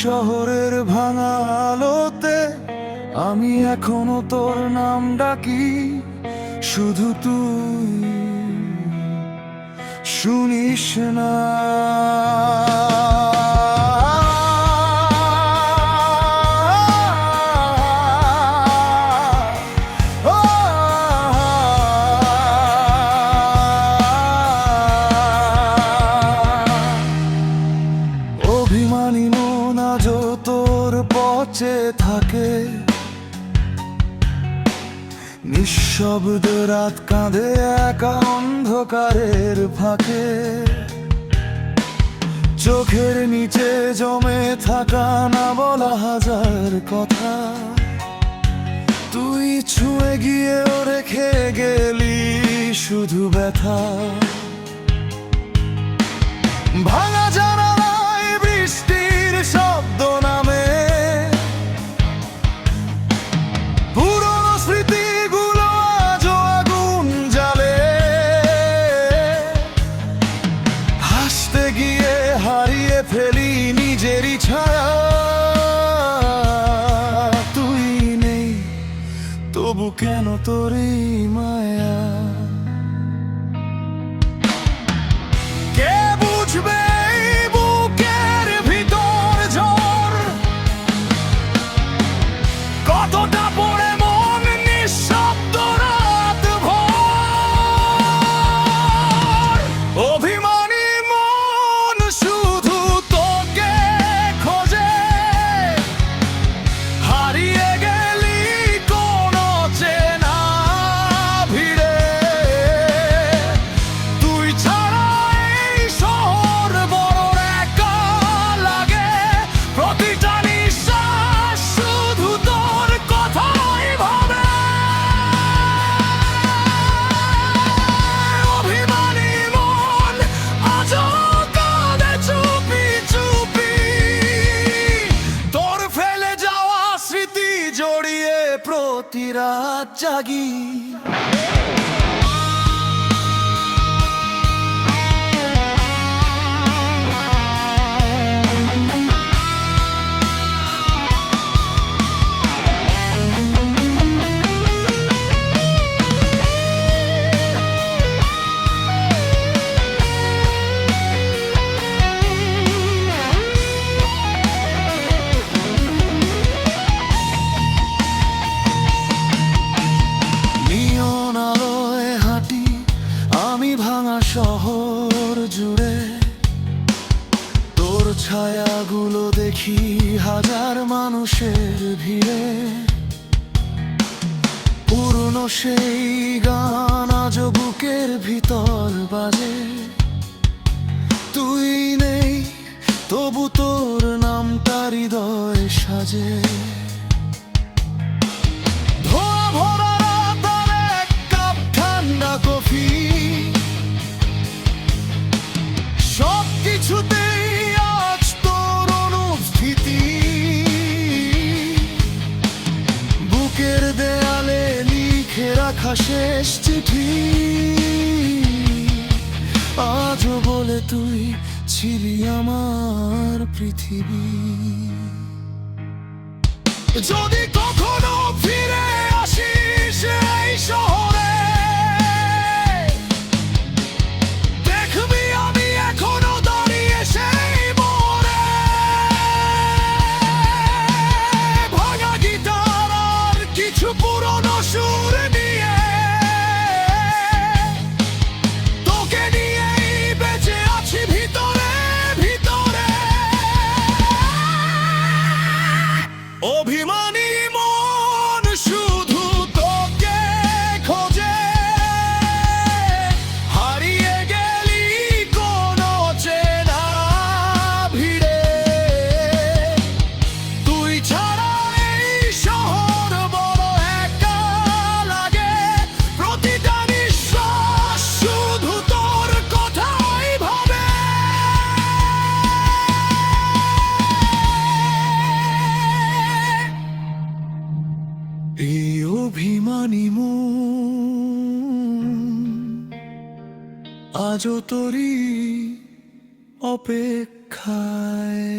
শহরের ভাঙা আলোতে আমি এখনো তোর নাম ডাকি, শুধু তুই শুনিস না। অভিমানী মন আজও তোর পথে থাকে, নিঃশব্দ রাত কাঁধে একা অন্ধকারের ফাঁকে। চোখের নিচে জমে থাকা না বলা হাজার কথা, তুই ছুঁয়ে গিয়েও রেখে গেলি শুধু ব্যথা। ভাঙা জানালায় বৃষ্টির শব্দ নামে, পুরনো স্মৃতিগুলো আজও আগুন জ্বালে। হাসতে গিয়ে হারিয়ে ফেলি নিজেরই ছায়া, তুই নেই তবু কেন তোরই মায়া। কে বুঝবে এই বুকের ভিতর ঝড়, কতটা পড়ে মন নিঃশব্দ রাত ভর। অভিমানী মন শুধু তোকে খোঁজে, হারিয়ে গেলি কোন চেনা ভিড়ে। তুই ছাড়া এই শহর বড় একা লাগে, প্রতিটা নিঃশ্বাস শুধু তোর কথাই ভাবে। অভিমানী মন আজও কাঁদে চুপি চুপি, তোর ফেলে যাওয়া স্মৃতি জড়িয়ে প্রতি রাত জাগি। নিয়ন আলোয় হাঁটি আমি ভাঙা শহর জুড়ে, তোর ছায়াগুলো দেখি হাজার মানুষের ভিড়ে। পুরনো সেই গান আজ বুকের ভিতর বাজে, তুই নেই তবু তোর নামটা হৃদয় সাজে। ধোঁয়া ভরা রাত আর এক কাপ ঠান্ডা কফি, সব কিছুতেই আজ তোর অনুভূতি। বুকের দেয়ালে লিখে রাখা শেষ চিঠি, আজও বলে তুই ছিলি আমার পৃথিবী। যদি কখনো ফিরে আসিস এই শহরে, দেখবি আমি এখনো দাঁড়িয়ে সেই মোড়ে। ভাঙা গিটার আর কিছু পুরনো সুর নিয়ে, তোকে নিয়েই বেঁচে আছি ভিতরে ভিতরে। অভিমানী মন শুধু তোকে খোঁজে, হারিয়ে গেলি কোন চেনা ভিড়ে। তুই ছাড়া এই শহর বড় একা লাগে, প্রতিটা নিঃশ্বাস শুধু তোর কথাই ভাবে। এই অভিমানী মন আজও তোরই অপেক্ষায়।